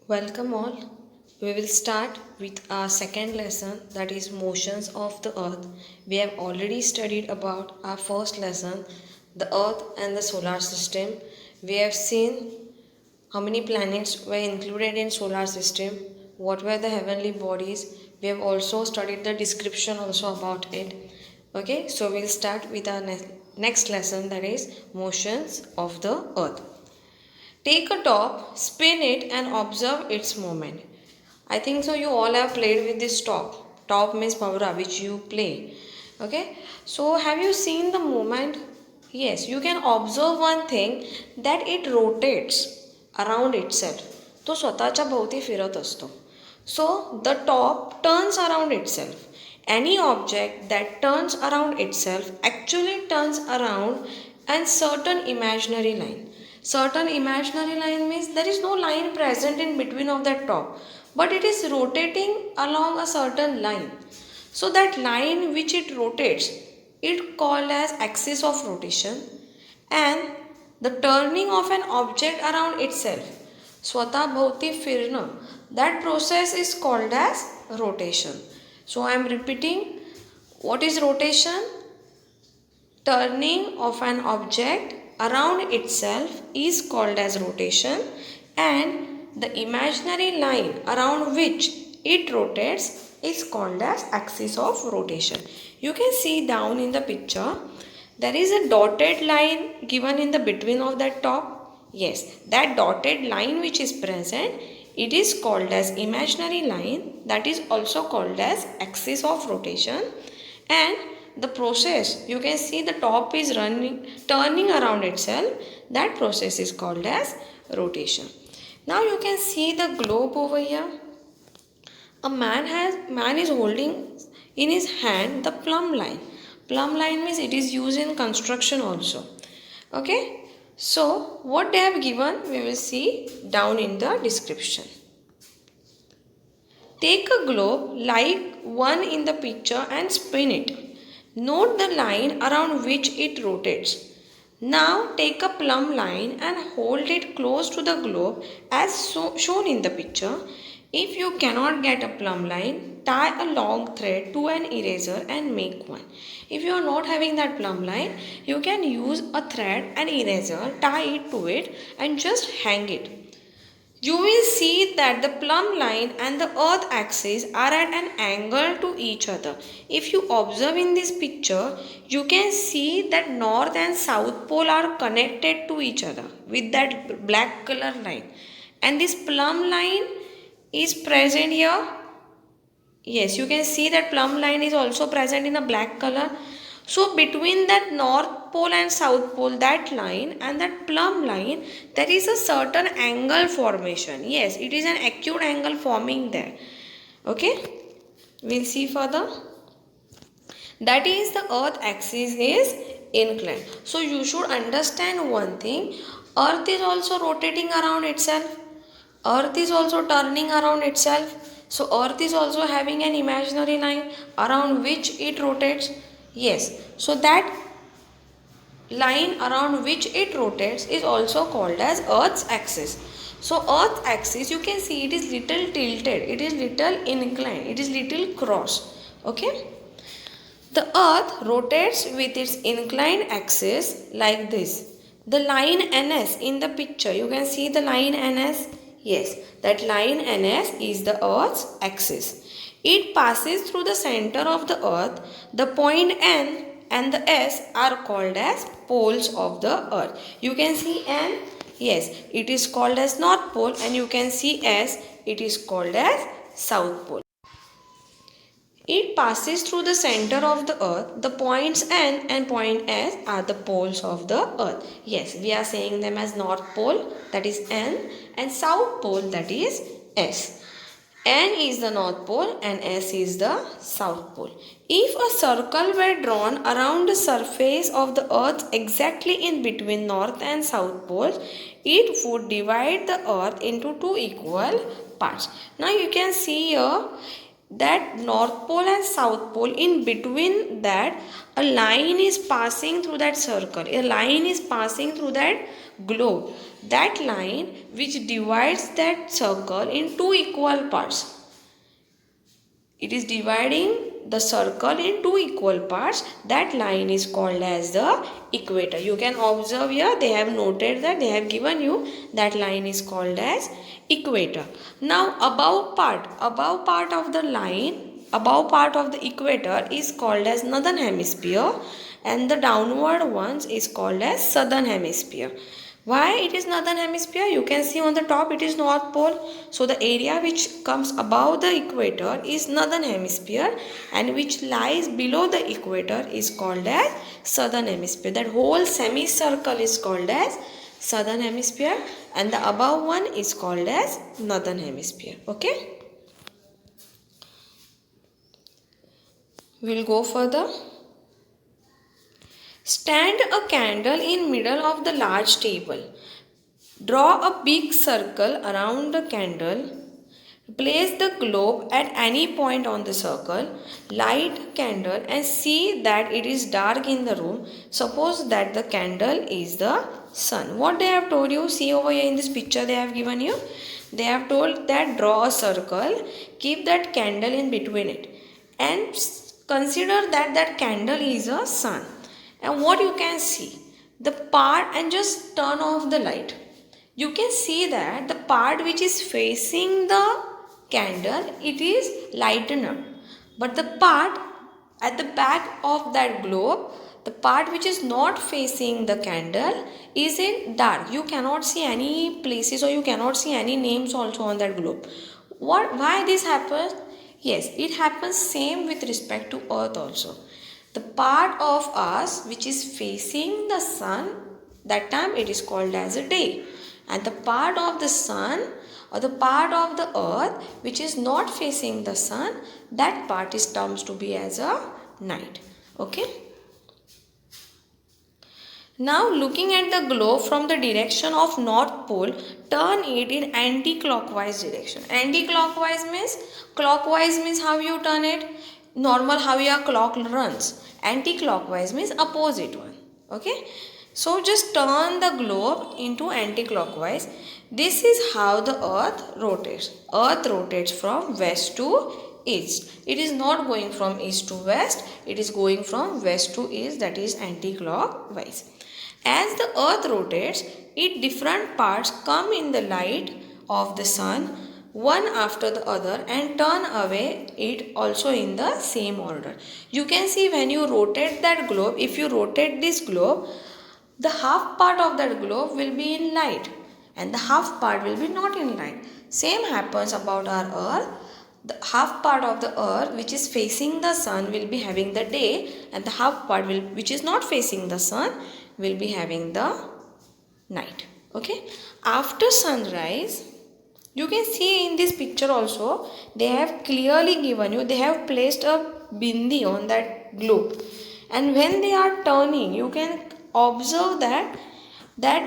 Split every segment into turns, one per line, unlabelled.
Welcome all. We will start with our second lesson, that is motions of the earth. We have already studied about our first lesson, the earth and the solar system. We have seen how many planets were included in solar system, what were the heavenly bodies. We have also studied the description also about it. Okay, so we'll start with our next lesson, that is motions of the earth. Take a top, spin it and observe its movement. I think so you all have played with this top. Top means pavra which you play. Okay. So have you seen the movement? Yes, you can observe one thing that it rotates around itself. तो स्वतःच्या भोवती फिरत असतो. So the top turns around itself. Any object that turns around itself actually turns around and certain imaginary line. Certain imaginary line means there is no line present in between of that top, but it is rotating along a certain line. So that line which it rotates, it called as axis of rotation, and the turning of an object around itself, स्वतः भोवती फिरणं, that process is called as rotation. So I am repeating, what is rotation? Turning of an object around itself is called as rotation, and the imaginary line around which it rotates is called as axis of rotation. You can see down in the picture there is a dotted line given in the between of that top. Yes, that dotted line which is present, it is called as imaginary line, that is also called as axis of rotation. And the process, you can see the top is turning around itself, that process is called as rotation. Now you can see the globe over here. A man is holding in his hand the plumb line. Plumb line means it is used in construction also. Okay, so what they have given we will see down in the description. Take a globe like one in the picture and spin it. Note the line around which it rotates. Now take a plumb line and hold it close to the globe as shown in the picture. If you cannot get a plumb line, tie a long thread to an eraser and make one. If you are not having that plumb line, you can use a thread and eraser, tie it to it and just hang it. You will see that the plumb line and the earth axis are at an angle to each other. If you observe in this picture, you can see that north and south pole are connected to each other with that black color line. And this plumb line is present here. Yes, you can see that plumb line is also present in a black color. So between that north pole and south pole, that line and that plumb line, there is a certain angle formation. Yes, it is an acute angle forming there. Okay, we'll see further. That is the earth axis is inclined. So you should understand one thing. Earth is also rotating around itself. Earth is also turning around itself. So earth is also having an imaginary line around which it rotates. Yes, so that line around which it rotates is also called as earth's axis. So earth axis, you can see it is little tilted, it is little inclined, it is little cross. Okay, the earth rotates with its inclined axis like this. The line NS in the picture, you can see the line NS. Yes, that line NS is the earth's axis. It passes through the center of the earth. The point N and the S are called as poles of the earth. You can see N, yes, it is called as north pole, and you can see S, it is called as south pole. It passes through the center of the earth. The points N and point S are the poles of the earth. Yes, we are saying them as north pole, that is N, and south pole, that is S. N is the north pole and S is the south pole. If a circle were drawn around the surface of the earth exactly in between north and south poles, it would divide the earth into two equal parts. Now you can see here that north pole and south pole, in between that a line is passing through that circle, a line is passing through that globe. that line which divides that circle in two equal parts. It is dividing the circle in two equal parts. That line is called as the equator. You can observe here, they have noted that, they have given you that line is called as equator. Now above part of the line, above part of the equator is called as northern hemisphere, and the downward ones is called as southern hemisphere. Why it is northern hemisphere? You can see on the top it is North Pole. So the area which comes above the equator is northern hemisphere, and which lies below the equator is called as southern hemisphere. That whole semicircle is called as southern hemisphere, and the above one is called as northern hemisphere. Okay. We'll go further. Stand a candle in middle of the large table. Draw a big circle around the candle. Place the globe at any point on the circle. Light candle and see that it is dark in the room. Suppose that the candle is the sun. What they have told you, see over here in this picture they have given you. They have told that draw a circle, keep that candle in between it, and consider that that candle is a sun. And what you can see, the part, and just turn off the light. You can see that the part which is facing the candle, it is lightened up. But the part at the back of that globe, the part which is not facing the candle is in dark. You cannot see any places, or you cannot see any names also on that globe. Why this happens? Yes, it happens same with respect to earth also. The part of us which is facing the sun, that time it is called as a day. And the part of the sun or the part of the earth which is not facing the sun, that part is termed to be as a night. Okay. Now looking at the globe from the direction of North Pole, turn it in anti-clockwise direction. Anti-clockwise means, clockwise means how you turn it, normal how your clock runs. Anti-clockwise means opposite one. Okay. So just turn the globe into anti-clockwise. This is how the earth rotates. Earth rotates from west to east. It is not going from east to west. It is going from west to east, that is anti-clockwise. As the earth rotates, its different parts come in the light of the sun, one after the other, and turn away it also in the same order. You can see when you rotate that globe, if you rotate this globe, the half part of that globe will be in light and the half part will be not in light. Same happens about our earth. The half part of the earth which is facing the sun will be having the day, and the half part which is not facing the sun will be having the night. Okay. After sunrise, you can see in this picture also, they have clearly given you, they have placed a bindi on that globe, and when they are turning, you can observe that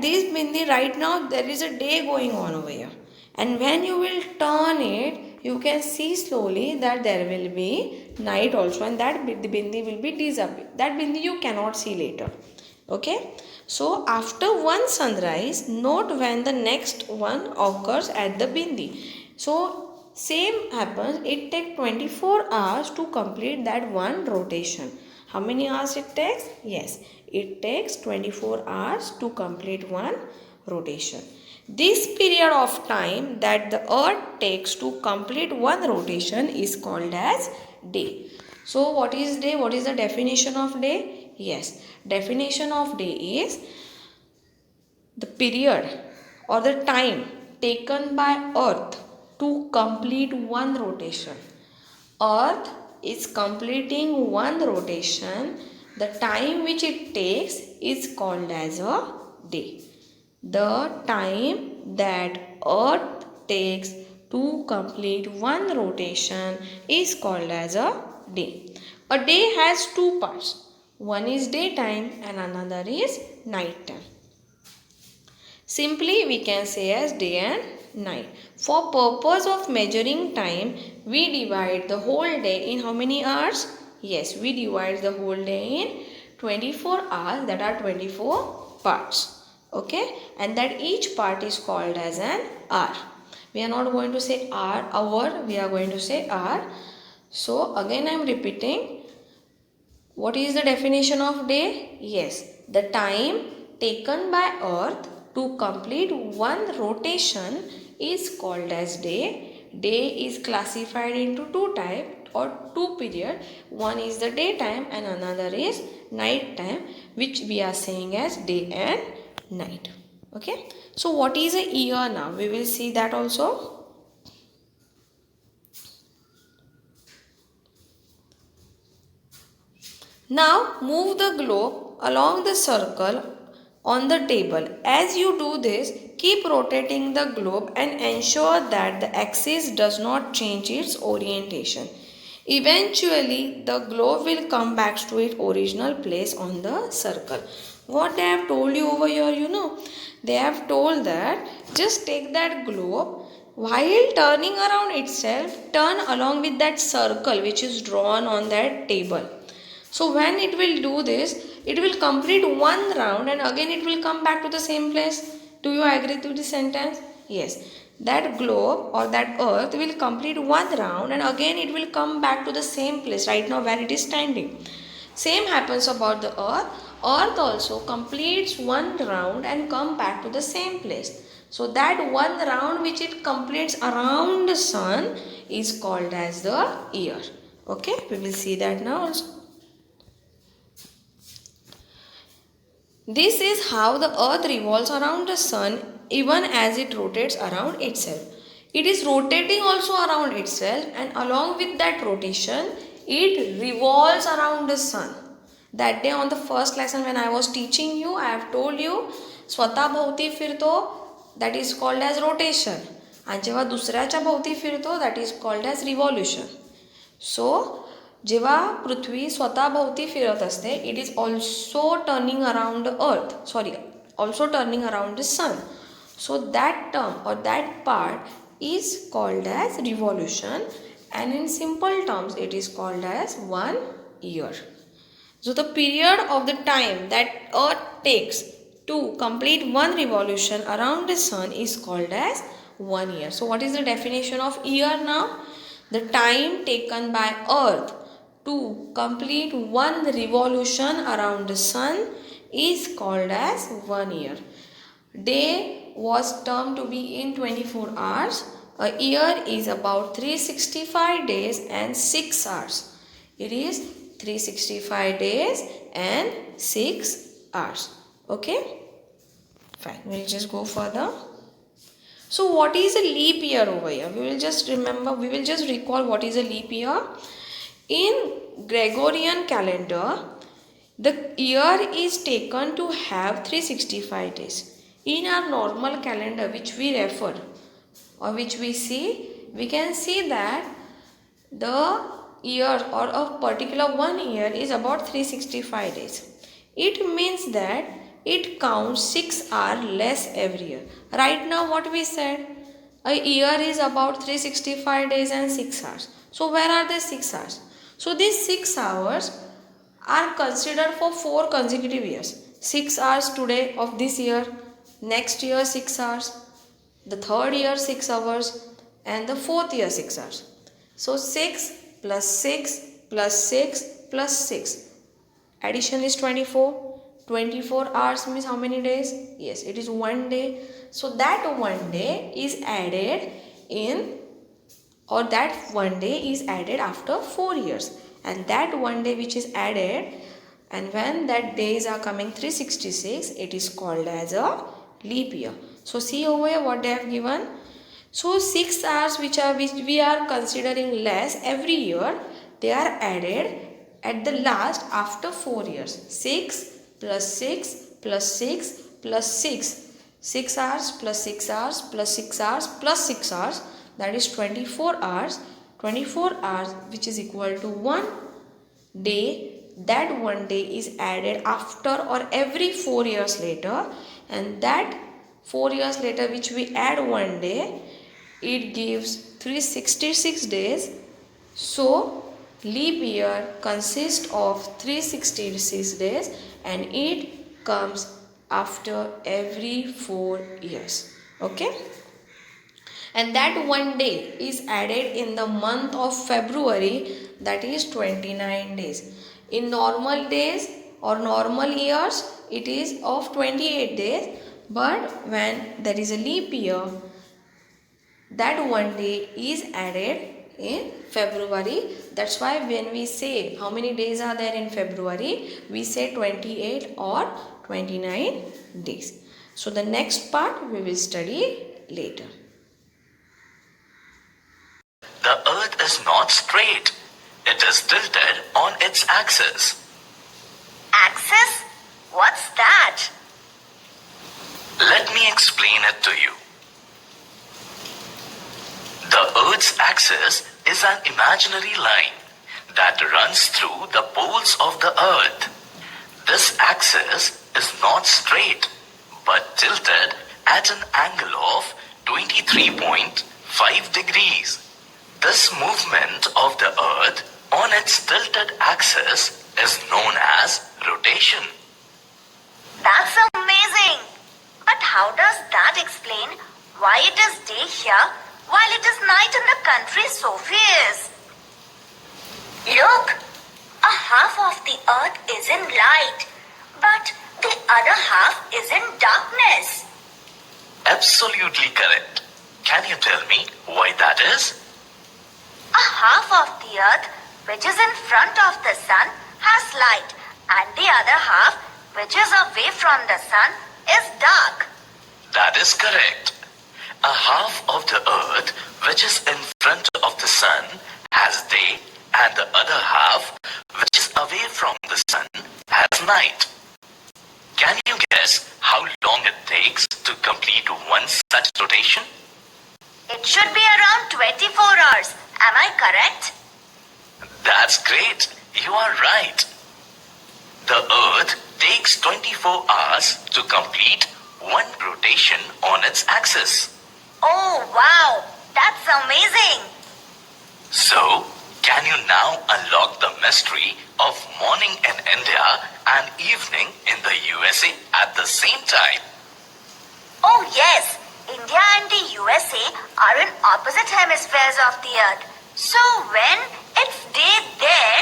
this bindi, right now there is a day going on over here, and when you will turn it, you can see slowly that there will be night also, and that bindi will be disappear. That bindi you cannot see later. Okay. So after one sunrise, note when the next one occurs at the bindi. So same happens, it takes 24 hours to complete that one rotation. How many hours it takes? Yes, it takes 24 hours to complete one rotation. This period of time that the earth takes to complete one rotation is called as day. So what is day? What is the definition of day? Yes, definition of day is the period or the time taken by earth to complete one rotation. Earth is completing one rotation. The time which it takes is called as a day. The time that earth takes to complete one rotation is called as a day. A day has two parts. One is daytime and another is night time. Simply we can say as day and night. For purpose of measuring time, we divide the whole day in how many hours? Yes, we divide the whole day in 24 hours, that are 24 parts. Okay, and that each part is called as an hour. We are not going to say hour, we are going to say hour. So again I am repeating, what is the definition of day? Yes, the time taken by earth to complete one rotation is called as day. Day is classified into two types or two periods. One is the daytime and another is night time, which we are saying as day and night. Okay. So what is a year now? We will see that also. Now move the globe along the circle on the table. As you do this, keep rotating the globe and ensure that the axis does not change its orientation. Eventually, the globe will come back to its original place on the circle. What they have told you over here, they have told that just take that globe, while turning around itself, turn along with that circle which is drawn on that table. So when it will do this, it will complete one round and again it will come back to the same place. Do you agree to this sentence? Yes. That globe or that earth will complete one round and again it will come back to the same place right now where it is standing. Same happens about the earth. Earth also completes one round and come back to the same place. So that one round which it completes around the sun is called as the year. Okay, we will see that now also. This is how the earth revolves around the sun even as it rotates around itself. It is rotating also around itself, and along with that rotation, it revolves around the sun. That day on the first lesson when I was teaching you, I have told you स्वतः भोवती फिरतो, that is called as rotation. आणि जेव्हा दुसऱ्याच्या भोवती फिरतो, that is called as revolution. So जेव्हा पृथ्वी स्वतः भोवती फिरत असते, it is also turning around the earth, sorry, also turning around the sun. So that term or that part is called as revolution, and in simple terms it is called as 1 year. So the period of the time that earth takes to complete one revolution around the sun is called as 1 year. So what is the definition of year now? The time taken by earth to complete one revolution around the sun is called as 1 year. Day was termed to be in 24 hours. A year is about 365 days and 6 hours. It is 365 days and 6 hours. Okay? Fine. We'll just go further. So what is a leap year over here? We will just recall what is a leap year. In Gregorian calendar, the year is taken to have 365 days. In our normal calendar which we refer or which we see, we can see that the year or a particular 1 year is about 365 days. It means that it counts 6 hours less every year. Right now what we said, a year is about 365 days and 6 hours. So where are the 6 hours? So these 6 hours are considered for 4 consecutive years. 6 hours today of this year, next year 6 hours, the third year 6 hours, and the fourth year 6 hours. So 6 plus 6 plus 6 plus 6. Addition is 24. 24 hours means how many days? Yes, it is 1 day. So that 1 day is added in, or that 1 day is added after 4 years. And that 1 day which is added, and when that days are coming 366, it is called as a leap year. So see over here what they have given. So 6 hours which we are considering less every year, they are added at the last after 4 years. 6 plus 6 plus 6 plus 6. 6 hours plus 6 hours plus 6 hours plus 6 hours, that is 24 hours. 24 hours which is equal to 1 day. That 1 day is added after or every 4 years later, and that 4 years later which we add 1 day, it gives 366 days. So leap year consists of 366 days and it comes after every 4 years. Okay? And that one day is added in the month of February, that is 29 days. In normal days or normal years, it is of 28 days, but when there is a leap year, that one day is added in February. That's why when we say how many days are there in February, we say 28 or 29 days. So the next part we will study later.
The earth is not straight. It is tilted on its axis.
Axis? What's that?
Let me explain it to you. The earth's axis is an imaginary line that runs through the poles of the earth. This axis is not straight but tilted at an angle of 23.5 degrees. This movement of the earth on its tilted axis is known as rotation.
That's amazing! But how does that explain why it is day here while it is night in the country Sophie is? Look! A half of the earth is in light, but the other half is in darkness.
Absolutely correct. Can you tell me why that is?
A half of the earth, which is in front of the sun, has light, and the other half, which is away from the sun, is dark.
That is correct. A half of the earth which is in front of the sun has day, and the other half which is away from the sun has night. Can you guess how long it takes to complete one such rotation?
It should be around 24 hours. Am I correct?
That's great. You are right. The earth takes 24 hours to complete one rotation on its axis.
Oh, wow! That's amazing!
So, can you now unlock the mystery of morning in India and evening in the USA at the same time?
Oh, yes! India and the USA are in opposite hemispheres of the earth. So when it's day there,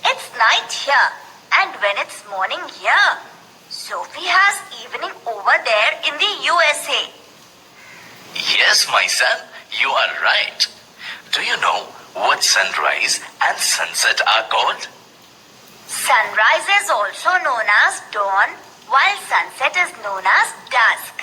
it's night here. And when it's morning here, Sophie has evening over there in the USA.
Yes, my son, you are right. Do you know what sunrise and sunset are called?
Sunrise is also known as dawn, while sunset is known as dusk.